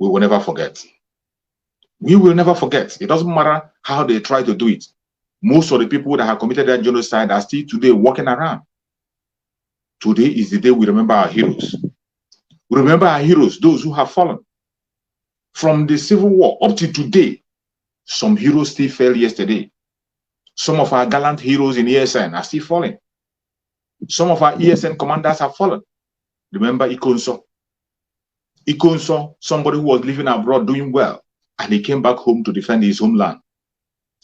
we will never forget. We will never forget. It doesn't matter how they try to do it. Most of the people that have committed that genocide are still today walking around. Today is the day we remember our heroes. We remember our heroes, those who have fallen. From the Civil War up to today, some heroes still fell yesterday. Some of our gallant heroes in ESN are still falling. Some of our ESN commanders have fallen. Remember Ikonso. Ikonso, somebody who was living abroad doing well, and he came back home to defend his homeland,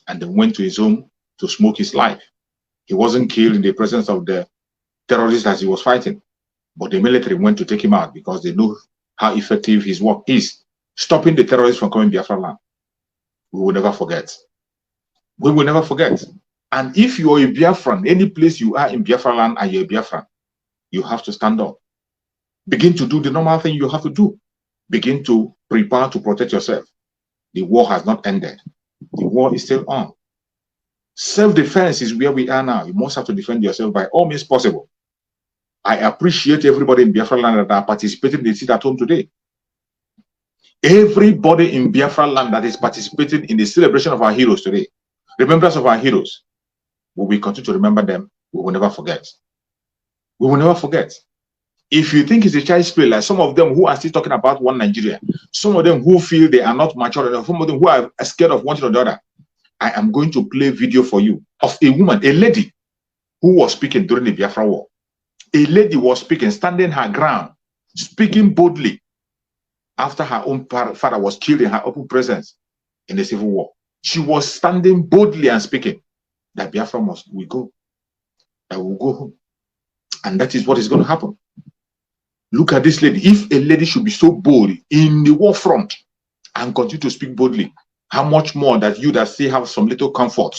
and then went to his home to smoke his life. He wasn't killed in the presence of the terrorists as he was fighting, but the military went to take him out because they know how effective his work is, stopping the terrorists from coming to Biafra land. We will never forget. We will never forget. And if you are a Biafran, any place you are in Biafra land and you're a Biafran, you have to stand up. Begin to do the normal thing you have to do. Begin to prepare to protect yourself. The war has not ended. The war is still on. Self-defense is where we are now. You must have to defend yourself by all means possible. I appreciate everybody in Biafra land that are participating in the sit at home today. Everybody in Biafra land that is participating in the celebration of our heroes today, remembrance of our heroes, we will continue to remember them. We will never forget. We will never forget. If you think it's a child's play, like some of them who are still talking about one Nigeria, some of them who feel they are not mature enough, some of them who are scared of one thing or the other, I am going to play a video for you of a woman, a lady, who was speaking during the Biafra war. A lady was speaking, standing her ground, speaking boldly after her own father was killed in her open presence in the Civil War. She was standing boldly and speaking that Biafra will go. I will go home. And that is what is going to happen. Look at this lady. If a lady should be so bold in the war front and continue to speak boldly, how much more that you that still have some little comfort.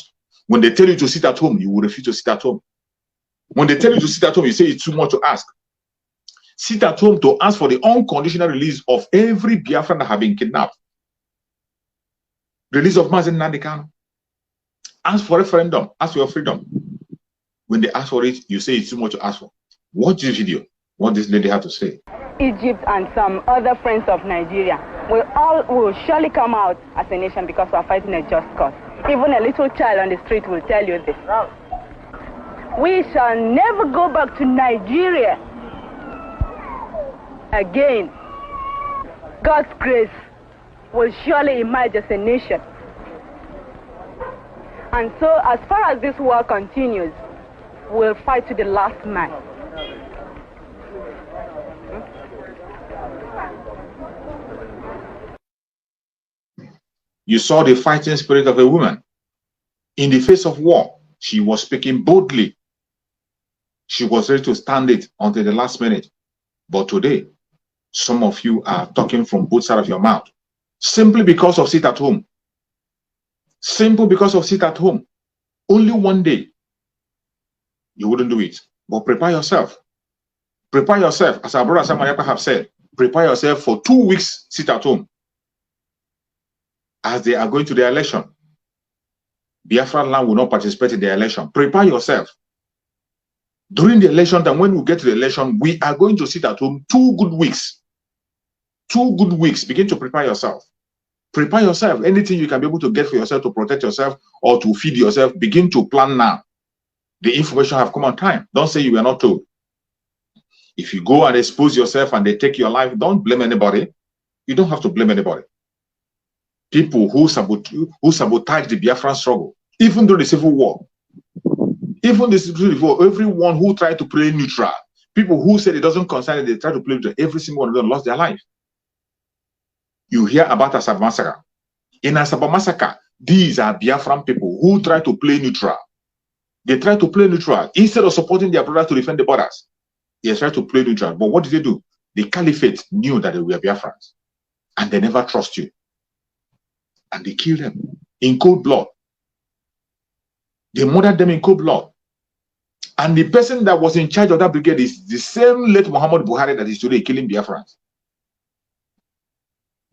When they tell you to sit at home, you will refuse to sit at home. When they tell you to sit at home, you say it's too much to ask. Sit at home to ask for the unconditional release of every Biafran that have been kidnapped. Release of Mazen Nnamdi Kanu. Ask for referendum. Ask for your freedom. When they ask for it, you say it's too much to ask for. Watch this video. What this lady had to say. Egypt and some other friends of Nigeria will surely come out as a nation because we are fighting a just cause. Even a little child on the street will tell you this. We shall never go back to Nigeria again. God's grace will surely emerge as a nation. And so as far as this war continues, we'll fight to the last man. You saw the fighting spirit of a woman. In the face of war, she was speaking boldly. She was ready to stand it until the last minute. But today, some of you are talking from both sides of your mouth. Simply because of sit at home. Simple because of sit at home. Only one day, you wouldn't do it. But prepare yourself. Prepare yourself. As our brother Samuel have said, prepare yourself for 2 weeks sit at home. As they are going to the election, Biafra land will not participate in the election. Prepare yourself. During the election, then when we get to the election, we are going to sit at home 2 good weeks. 2 good weeks. Begin to prepare yourself. Prepare yourself. Anything you can be able to get for yourself to protect yourself or to feed yourself, begin to plan now. The information have come on time. Don't say you were not told. If you go and expose yourself and they take your life, don't blame anybody. You don't have to blame anybody. People who sabotage the Biafran struggle, even during the Civil War, even the Civil War, everyone who tried to play neutral, people who said it doesn't concern it, they try to play neutral, every single one of them lost their life. You hear about Asaba massacre. In Asaba massacre, these are Biafran people who try to play neutral. They try to play neutral. Instead of supporting their brothers to defend the borders, they try to play neutral. But what did they do? The caliphate knew that they were Biafrans, and they never trust you. And they killed them in cold blood. They murdered them in cold blood. And the person that was in charge of that brigade is the same late Muhammad Buhari that is today killing Biafrans.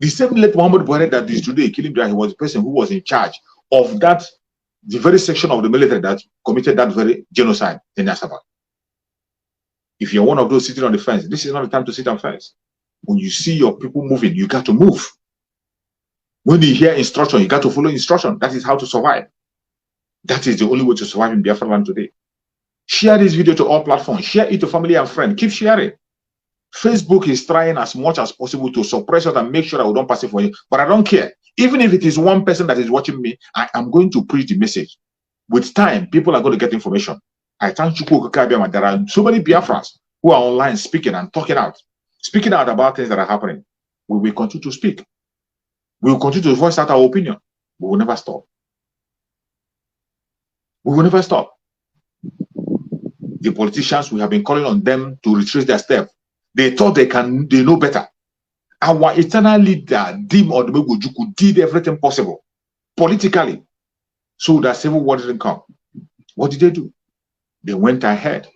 The same late Muhammad Buhari that is today killing Biafrans was the person who was in charge of that, the very section of the military that committed that very genocide in Asaba. If you're one of those sitting on the fence, this is not the time to sit on the fence. When you see your people moving, you got to move. When you hear instruction, you got to follow instruction. That is how to survive. That is the only way to survive in Biafra land today. Share this video to all platforms. Share it to family and friends. Keep sharing. Facebook is trying as much as possible to suppress us and make sure that we don't pass it for you. But I don't care. Even if it is one person that is watching me, I am going to preach the message. With time, people are going to get information. I thank Chukwuokike Abiama. There are so many Biafrans who are online speaking and talking out about things that are happening. We will continue to speak. We will continue to voice out our opinion. We will never stop. We will never stop. The politicians, we have been calling on them to retrace their steps. They thought they know better. Our eternal leader, Dim Odumegwu, did everything possible politically so that civil war didn't come. What did they do? They went ahead.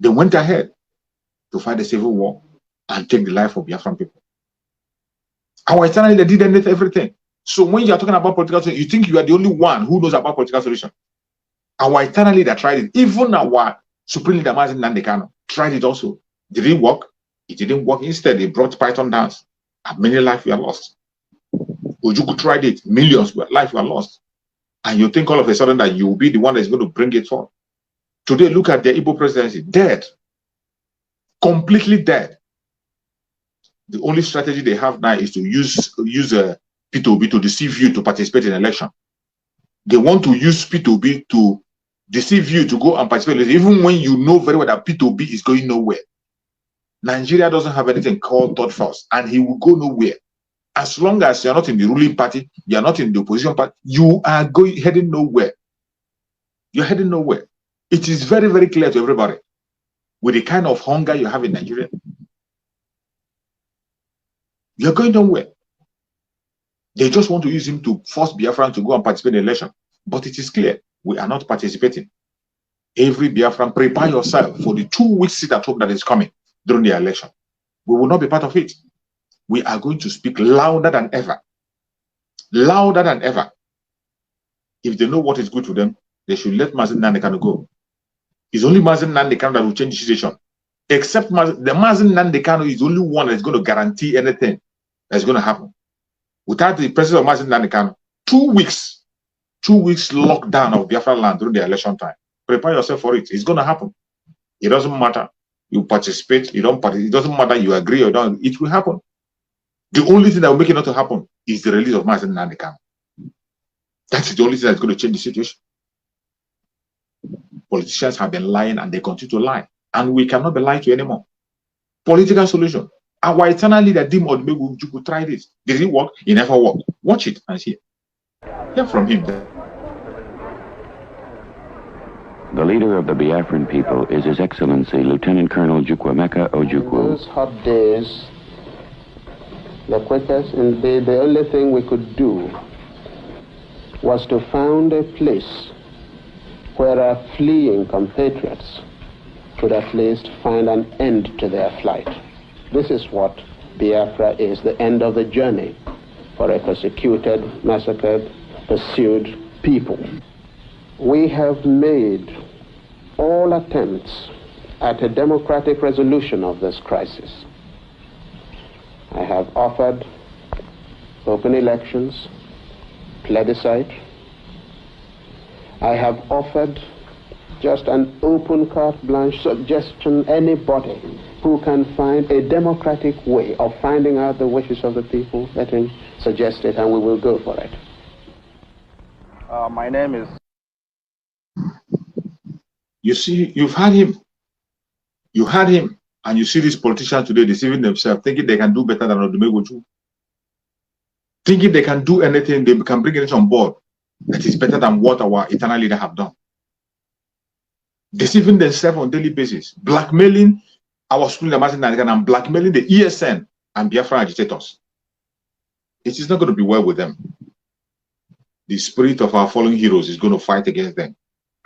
They went ahead to fight the civil war and take the life of Biafran people. Our eternal leader did everything. So when you are talking about political solution, you think you are the only one who knows about political solution. Our eternal leader tried it. Even our supreme leader, Mazi Nnamdi Kanu, tried it also. Did it work? It didn't work. Instead, they brought Python dance. And many lives were lost. Ojukwu tried it. Millions of lives were lost. And you think all of a sudden that you will be the one that's going to bring it forth. Today, look at the Igbo presidency. Dead. Completely dead. The only strategy they have now is to use P2B to deceive you to participate in election. They want to use P2B to deceive you to go and participate, even when you know very well that P2B is going nowhere. Nigeria doesn't have anything called third force, and he will go nowhere. As long as you're not in the ruling party, you're not in the opposition party, you are heading nowhere. You're heading nowhere. It is very, very clear to everybody. With the kind of hunger you have in Nigeria, you're going nowhere. They just want to use him to force Biafran to go and participate in the election. But it is clear, we are not participating. Every Biafran, prepare yourself for the 2 weeks sit at home that is coming during the election. We will not be part of it. We are going to speak louder than ever. Louder than ever. If they know what is good for them, they should let Mazi Nnamdi Kanu go. It's only Mazi Nnamdi Kanu that will change the situation. Except the Mazi Nnamdi Kanu is the only one that's going to guarantee anything that's going to happen. Without the presence of Mazi Nnamdi Kanu, 2 weeks lockdown of Biafra land during the election time. Prepare yourself for it. It's going to happen. It doesn't matter. You participate, you don't participate. It doesn't matter you agree or don't. It will happen. The only thing that will make it not to happen is the release of Mazi Nnamdi Kanu. That's the only thing that's going to change the situation. Politicians have been lying and they continue to lie. And we cannot be lied to anymore. Political solution. Our eternal leader, Dim Odumegwu, tried it. Did it work? It never worked. Watch it and see. Hear from him. The leader of the Biafran people is His Excellency Lieutenant Colonel Chukwuemeka Ojukwu. Those hot days, the quickest and the only thing we could do was to found a place where our fleeing compatriots could at least find an end to their flight. This is what Biafra is, the end of the journey for a persecuted, massacred, pursued people. We have made all attempts at a democratic resolution of this crisis. I have offered open elections, plebiscite. I have offered just an open carte blanche suggestion, anybody who can find a democratic way of finding out the wishes of the people, let him suggest it and we will go for it. My name is... You see, you've had him. You had him. And you see these politicians today deceiving themselves, thinking they can do better than Odumegwu. Thinking they can do anything, they can bring it on board that is better than what our eternal leader have done. Deceiving themselves on a daily basis, blackmailing our student and blackmailing the ESN and Biafra agitators. It is not going to be well with them. The spirit of our fallen heroes is going to fight against them.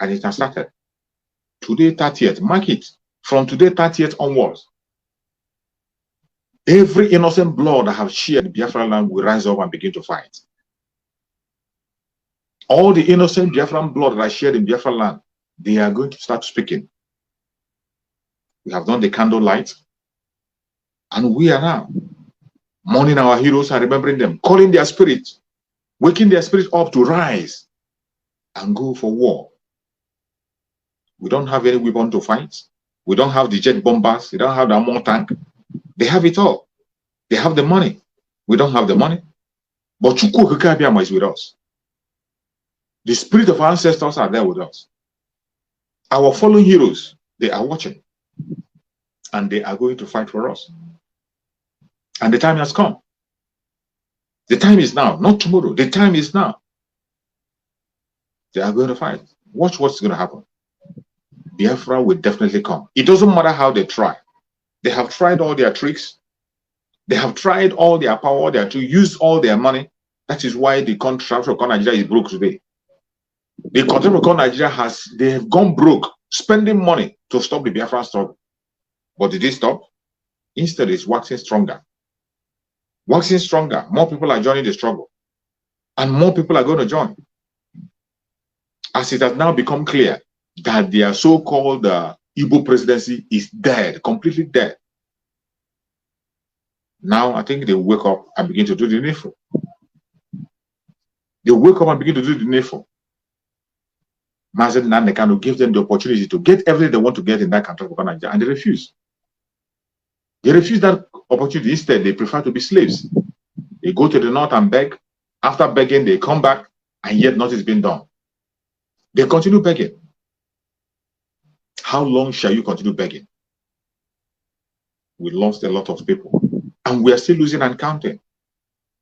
And it has started. Today, 30th, mark it. From today, 30th onwards, every innocent blood that have shared Biafra land will rise up and begin to fight. All the innocent Biafran blood that are shared in Biafra land, they are going to start speaking. We have done the candlelight, and we are now mourning our heroes and remembering them, calling their spirit, waking their spirit up to rise and go for war. We don't have any weapon to fight. We don't have the jet bombers. We don't have the ammo tank. They have it all. They have the money. We don't have the money. But Chukwuokike Abiama is with us. The spirit of our ancestors are there with us. Our fallen heroes, they are watching. And they are going to fight for us. And the time has come. The time is now, not tomorrow. The time is now. They are going to fight. Watch what's going to happen. Biafra will definitely come. It doesn't matter how they try. They have tried all their tricks. They have tried all their power, to use all their money. That is why the contract of Nigeria is broke today. The contract of Nigeria they have gone broke, spending money to stop the Biafran struggle. But did they stop? Instead, it's waxing stronger. Waxing stronger. More people are joining the struggle. And more people are going to join. As it has now become clear that their so-called Igbo presidency is dead, completely dead. Now, I think they wake up and begin to do the needful. They wake up and begin to do the needful. Mazen Nandekano gave them the opportunity to get everything they want to get in that country, and they refuse. They refuse that opportunity. Instead, they prefer to be slaves. They go to the north and beg. After begging, they come back, and yet nothing is being done. They continue begging. How long shall you continue begging? We lost a lot of people. And we are still losing and counting.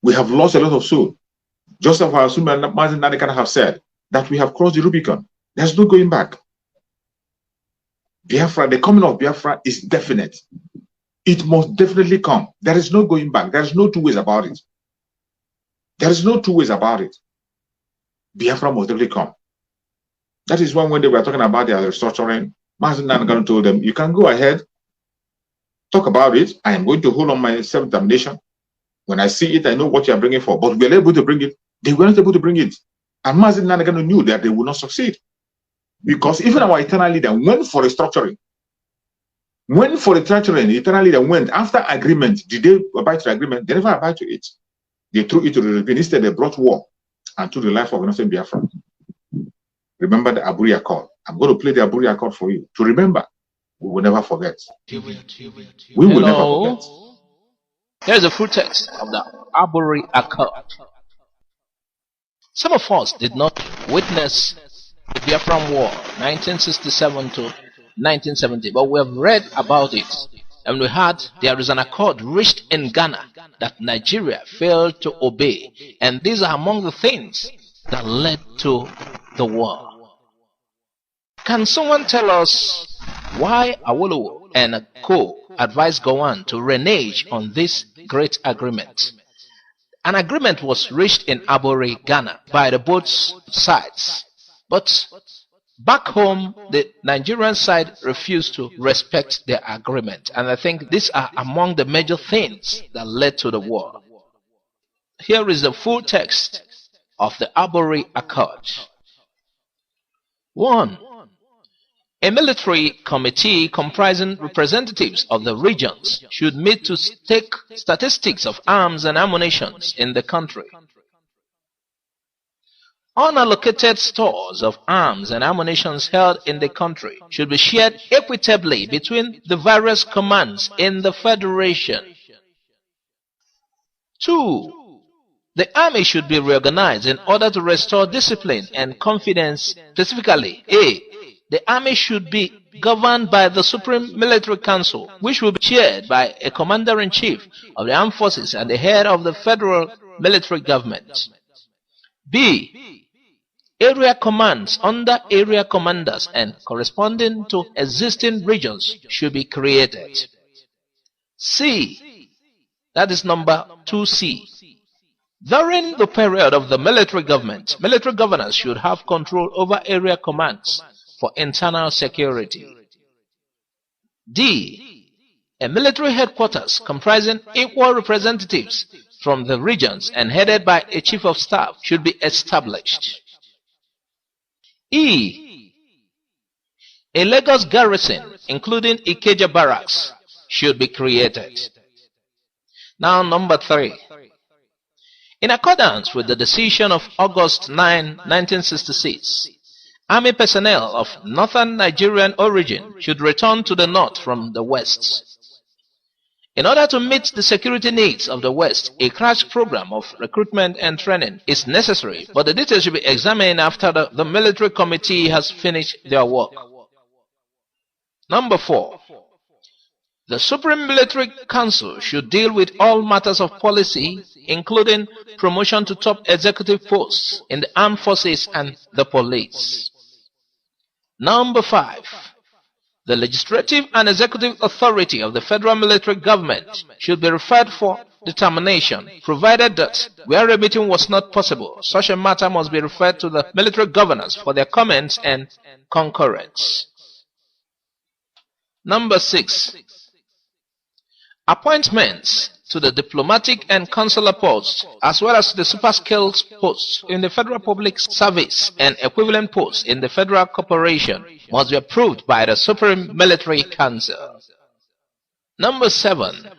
We have lost a lot of souls. Just as our Mazen Nandekano have said, that we have crossed the Rubicon. There's no going back. Biafra, the coming of Biafra is definite. It must definitely come. There is no going back. There is no two ways about it. There is no two ways about it. Biafra must definitely come. That is why when they were talking about their restructuring, Mazen Nandekano told them, you can go ahead, talk about it. I am going to hold on my self-determination. When I see it, I know what you are bringing for. But we are able to bring it. They weren't able to bring it. And Mazen Nandekano knew that they would not succeed. Because even our eternal leader went for restructuring. Went for restructuring, the eternal leader went after agreement. Did they abide to the agreement? They never abide to it. They threw it to the European. Instead, they brought war and took the life of innocent Biafra. Remember the Aburi Accord. I'm going to play the Aburi Accord for you to remember. We will never forget. We will never forget. Here's the full text of the Aburi Accord. Some of us did not witness the Biafran War, 1967 to 1970, but we have read about it, and we heard there is an accord reached in Ghana that Nigeria failed to obey, and these are among the things that led to the war. Can someone tell us why Awolowo and Co. advised Gowon to renege on this great agreement? An agreement was reached in Aburi, Ghana by the both sides. But back home, the Nigerian side refused to respect their agreement. And I think these are among the major things that led to the war. Here is the full text of the Aburi Accord. 1. A military committee comprising representatives of the regions should meet to take statistics of arms and ammunition in the country. Unallocated stores of arms and ammunition held in the country should be shared equitably between the various commands in the Federation. 2. The army should be reorganized in order to restore discipline and confidence. Specifically, A. The army should be governed by the Supreme Military Council, which will be chaired by a commander-in-chief of the armed forces and the head of the federal military government. B. Area commands under area commanders and corresponding to existing regions should be created. C. That is number 2C. During the period of the military government, military governors should have control over area commands for internal security. D. A military headquarters comprising equal representatives from the regions and headed by a chief of staff should be established. E. A Lagos garrison, including Ikeja barracks, should be created. Now, number 3. In accordance with the decision of August 9, 1966, Army personnel of northern Nigerian origin should return to the north from the west. In order to meet the security needs of the West, a crash program of recruitment and training is necessary, but the details should be examined after the military committee has finished their work. Number 4. The Supreme Military Council should deal with all matters of policy, including promotion to top executive posts in the armed forces and the police. Number 5. The legislative and executive authority of the federal military government should be referred for determination, provided that where a meeting was not possible, such a matter must be referred to the military governors for their comments and concurrence. Number 6. Appointments to the diplomatic and consular posts, as well as the super-skilled posts in the federal public service and equivalent posts in the federal corporation, must be approved by the Supreme Military Council. Number 7.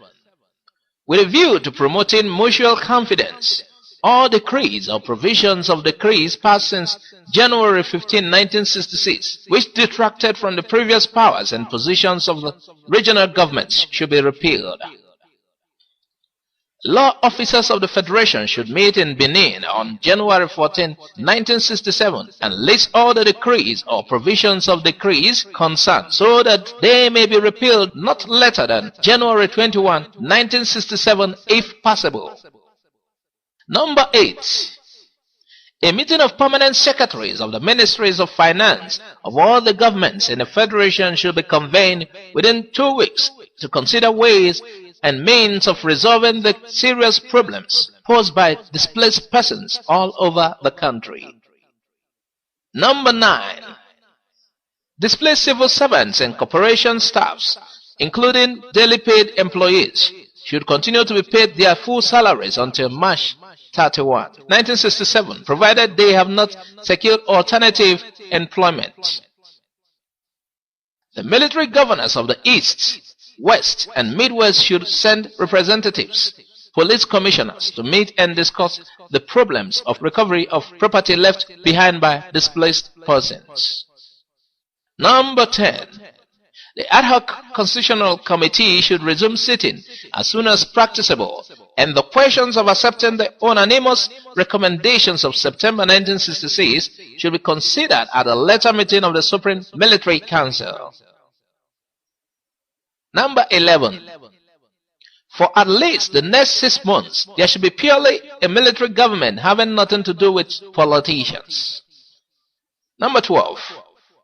With a view to promoting mutual confidence, all decrees or provisions of decrees passed since January 15, 1966, which detracted from the previous powers and positions of the regional governments, should be repealed. Law officers of the Federation should meet in Benin on January 14, 1967 and list all the decrees or provisions of decrees concerned so that they may be repealed not later than January 21, 1967 if possible. Number 8. A meeting of permanent secretaries of the ministries of finance of all the governments in the Federation should be convened within 2 weeks to consider ways and means of resolving the serious problems posed by displaced persons all over the country. Number 9. Displaced civil servants and corporation staffs, including daily paid employees, should continue to be paid their full salaries until March 31, 1967, provided they have not secured alternative employment. The military governors of the East, West, and Midwest should send representatives, police commissioners, to meet and discuss the problems of recovery of property left behind by displaced persons. Number 10. The ad hoc constitutional committee should resume sitting as soon as practicable, and the questions of accepting the unanimous recommendations of September 1966 should be considered at a later meeting of the Supreme Military Council. Number 11. For at least the next 6 months, there should be purely a military government having nothing to do with politicians. Number 12.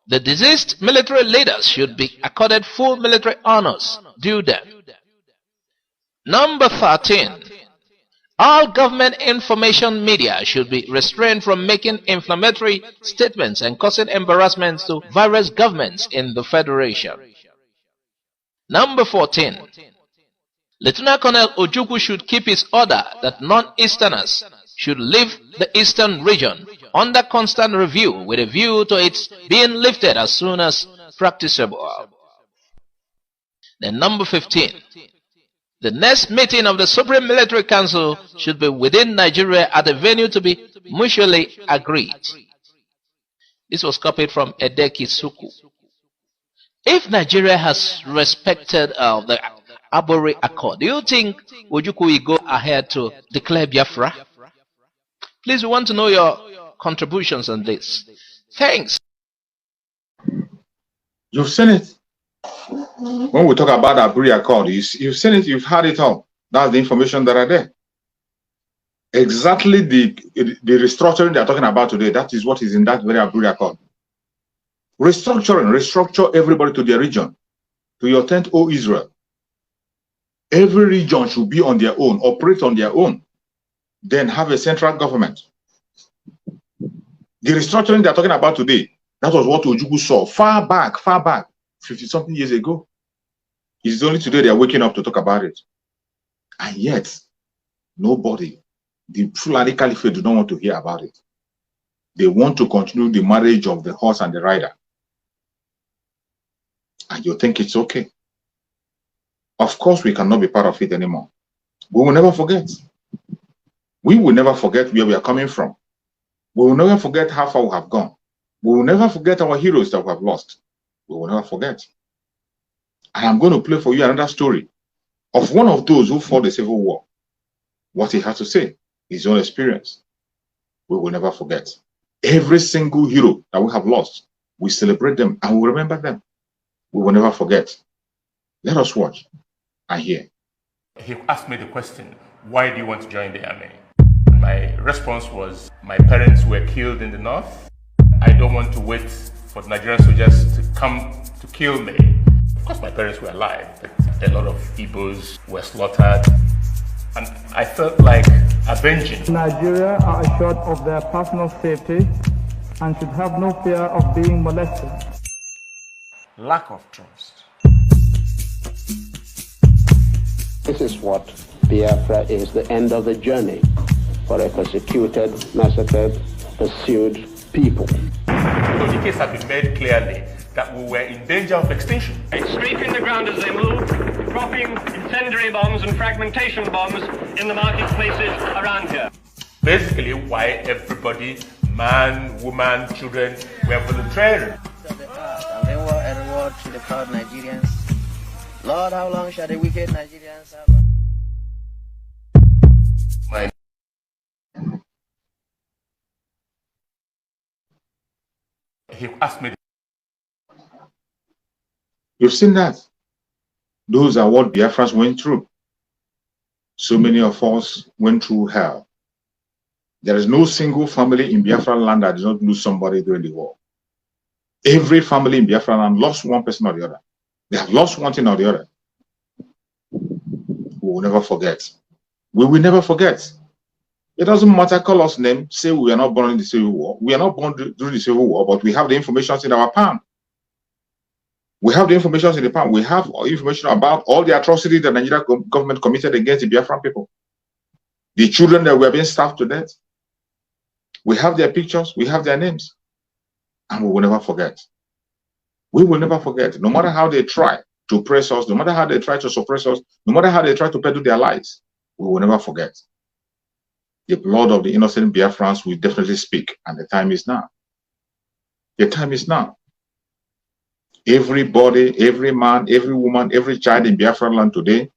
The deceased military leaders should be accorded full military honors due them. Number 13. All government information media should be restrained from making inflammatory statements and causing embarrassments to various governments in the Federation. Number 14. Lieutenant Colonel Ojukwu should keep his order that non-Easterners should leave the Eastern region under constant review with a view to its being lifted as soon as practicable. Then number 15. The next meeting of the Supreme Military Council should be within Nigeria at a venue to be mutually agreed. This was copied from Edeki Suku. If Nigeria has respected the Abore Accord, do you think Ojukwu will go ahead to declare Biafra? Please, we want to know your contributions on this. Thanks. You've seen it. When we talk about the Abore Accord, you've seen it, you've heard it all. That's the information that are there. Exactly the restructuring they're talking about today, that is what is in that very Abore Accord. Restructure everybody to their region, to your tent, O Israel. Every region should be on their own, operate on their own, then have a central government. The restructuring they're talking about today, that was what Ojukwu saw far back, 50-something years ago. It's only today they're waking up to talk about it. And yet, nobody, the Fulani Caliphate, do not want to hear about it. They want to continue the marriage of the horse and the rider. And you think it's okay. Of course, we cannot be part of it anymore. We will never forget. We will never forget where we are coming from. We will never forget how far we have gone. We will never forget our heroes that we have lost. We will never forget. And I'm going to play for you another story of one of those who fought the Civil War. What he had to say, his own experience. We will never forget. Every single hero that we have lost, we celebrate them and we remember them. We will never forget. Let us watch and hear. He asked me the question, why do you want to join the army? And my response was, my parents were killed in the north. I don't want to wait for the Nigerian soldiers to come to kill me. Of course, my parents were alive, but a lot of Igbos were slaughtered. And I felt like avenging. Nigeria are assured of their personal safety and should have no fear of being molested. Lack of trust. This is what Biafra is, the end of the journey for a persecuted, massacred, pursued people. So the case had been made clearly that we were in danger of extinction. Scraping the ground as they move, dropping incendiary bombs and fragmentation bombs in the marketplaces around here. Basically, why everybody, man, woman, children, were volunteering. And reward to the proud Nigerians. Lord, how long shall the wicked Nigerians suffer? He asked me. You've seen that. Those are what Biafrans went through. So many of us went through hell. There is no single family in Biafra land that did not lose somebody during the war. Every family in Biafra land lost one person or the other. They have lost one thing or the other. We will never forget. We will never forget. It doesn't matter, call us name, say we are not born in the Civil War. We are not born during the Civil War, but we have the information in our palm. We have the information in the palm. We have information about all the atrocities that the Nigerian government committed against the Biafran people. The children that were being starved to death. We have their pictures, we have their names. And we will never forget. We will never forget. No matter how they try to oppress us, no matter how they try to suppress us, no matter how they try to peddle their lies, we will never forget. The blood of the innocent Biafrans will definitely speak, and the time is now. The time is now. Everybody, every man, every woman, every child in Biafra land today,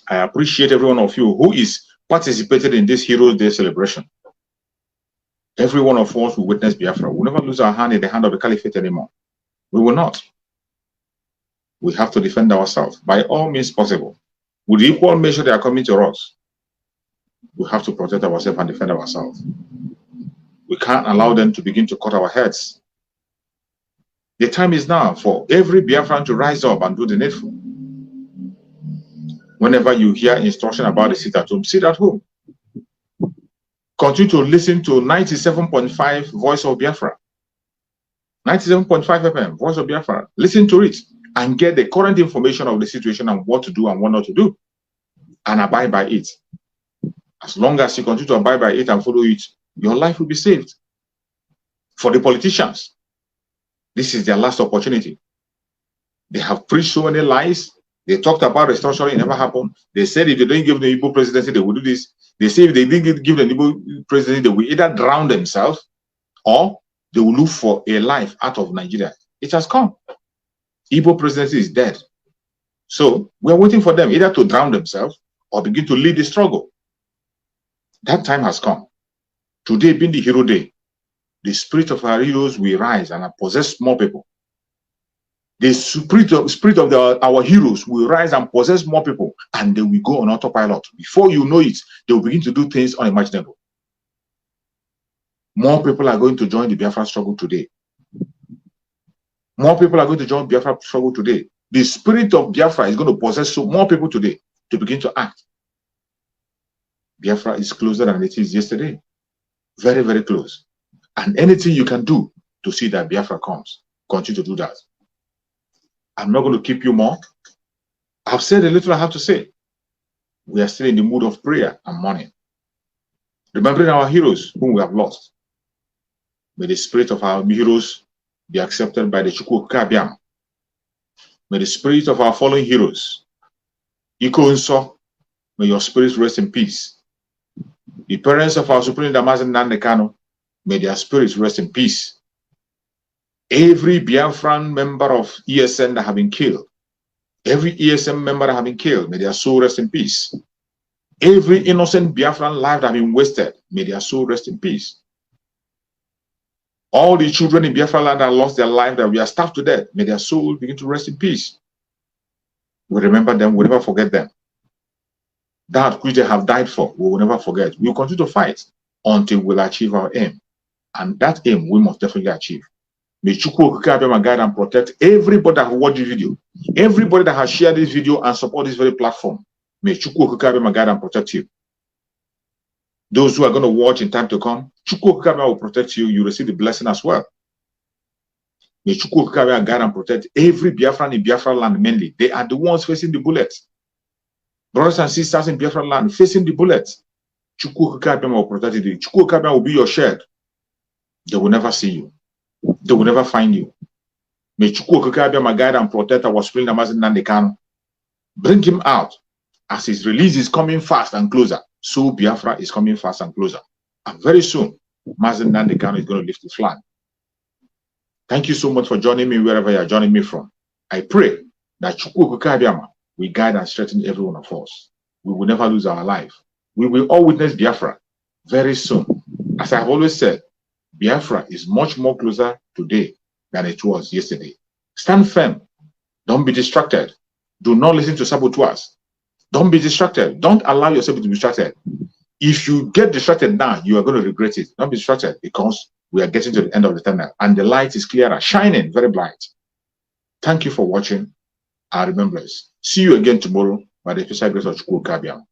I appreciate every one of you who is participated in this Heroes Day celebration. Every one of us will witness Biafra. We'll never lose our hand in the hand of the caliphate anymore. We will not. We have to defend ourselves by all means possible. With the equal measure they are coming to us, we have to protect ourselves and defend ourselves. We can't allow them to begin to cut our heads. The time is now for every Biafran to rise up and do the needful. Whenever you hear instruction about the sit at home, sit at home. Continue to listen to 97.5 Voice of Biafra. 97.5 FM, Voice of Biafra. Listen to it and get the current information of the situation and what to do and what not to do. And abide by it. As long as you continue to abide by it and follow it, your life will be saved. For the politicians, this is their last opportunity. They have preached so many lies. They talked about restructuring, it never happened. They said if they don't give the Igbo presidency, they will do this. They say if they didn't give the Igbo presidency, they will either drown themselves or they will look for a life out of Nigeria. It has come. Igbo presidency is dead. So we are waiting for them either to drown themselves or begin to lead the struggle. That time has come. Today being the Hero Day, the spirit of our heroes will rise and possess more people. The spirit of our heroes will rise and possess more people, and they will go on autopilot. Before you know it, they will begin to do things unimaginable. More people are going to join the Biafra struggle today. More people are going to join Biafra struggle today. The spirit of Biafra is going to possess more people today to begin to act. Biafra is closer than it is yesterday. Very, very close. And anything you can do to see that Biafra comes, continue to do that. I'm not going to keep you more. I've said a little I have to say. We are still in the mood of prayer and mourning. Remembering our heroes whom we have lost. May the spirit of our heroes be accepted by the Chukwuokike Abiama. May the spirit of our fallen heroes, Iko Nso, may your spirits rest in peace. The parents of our Supreme Leader Mazi Nnamdi Kanu, may their spirits rest in peace. Every Biafran member of ESN that have been killed, every ESN member that have been killed, may their soul rest in peace. Every innocent Biafran life that have been wasted, may their soul rest in peace. All the children in Biafra land that lost their life, that we are starved to death, may their soul begin to rest in peace. We remember them, we never forget them. That which they have died for, we will never forget. We will continue to fight until we'll achieve our aim. And that aim we must definitely achieve. May Chukwuokike Abiama guide and protect everybody that has watched this video, everybody that has shared this video and support this very platform. May Chukwuokike Abiama guide and protect you. Those who are going to watch in time to come, Chukwuokike Abiama will protect you. You receive the blessing as well. May Chukwuokike Abiama guide and protect every Biafran in Biafra land mainly. They are the ones facing the bullets. Brothers and sisters in Biafra land facing the bullets. Chukwuokike Abiama will protect you. Chukwuokike Abiama will be your shield. They will never see you. They will never find you. May Chukwuokike Abiama guide and protect our Supreme Leader Mazi Nnamdi Kanu. Bring him out. As his release is coming fast and closer, so Biafra is coming fast and closer. And very soon, Mazi Nnamdi Kanu is going to lift the flag. Thank you so much for joining me wherever you are joining me from. I pray that Chukwuokike Abiama will guide and strengthen every one of us. We will never lose our life. We will all witness Biafra very soon. As I have always said, Biafra is much more closer today than it was yesterday. Stand firm. Don't be distracted. Do not listen to saboteurs. Don't be distracted. Don't allow yourself to be distracted. If you get distracted now, you are going to regret it. Don't be distracted because we are getting to the end of the tunnel and the light is clearer, shining, very bright. Thank you for watching. And remember, see you again tomorrow by the special grace of Chukwuokike Abiama.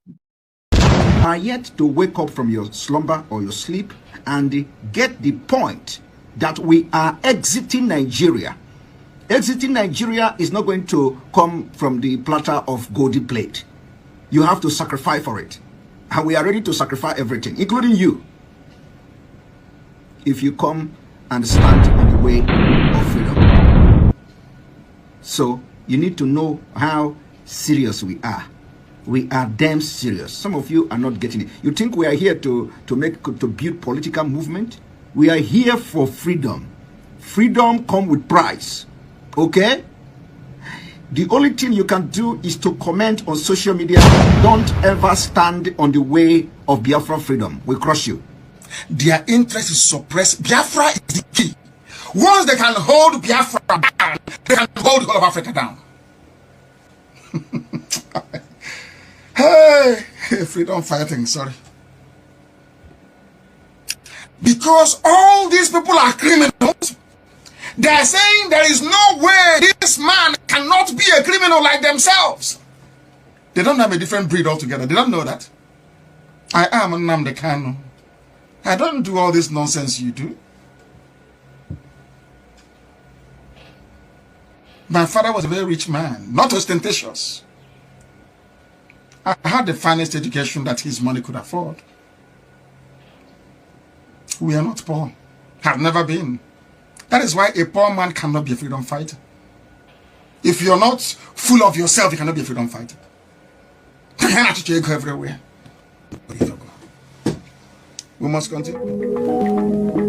Are yet to wake up from your slumber or your sleep and get the point that we are exiting Nigeria. Exiting Nigeria is not going to come from the platter of golden plate. You have to sacrifice for it. And we are ready to sacrifice everything, including you, if you come and stand on the way of freedom. So you need to know how serious we are. We are damn serious. Some of you are not getting it. You think we are here to build political movement? We are here for freedom. Freedom comes with price. Okay? The only thing you can do is to comment on social media. Don't ever stand on the way of Biafra freedom. We'll crush you. Their interest is suppressed. Biafra is the key. Once they can hold Biafra down, they can hold all of Africa down. Hey, freedom fighting, sorry. Because all these people are criminals, they are saying there is no way this man cannot be a criminal like themselves. They don't have a different breed altogether. They don't know that. I am Nnamdi Kanu. I don't do all this nonsense you do. My father was a very rich man, not ostentatious. I had the finest education that his money could afford. We are not poor. Have never been. That is why a poor man cannot be a freedom fighter. If you're not full of yourself, you cannot be a freedom fighter. You cannot go everywhere. We must continue.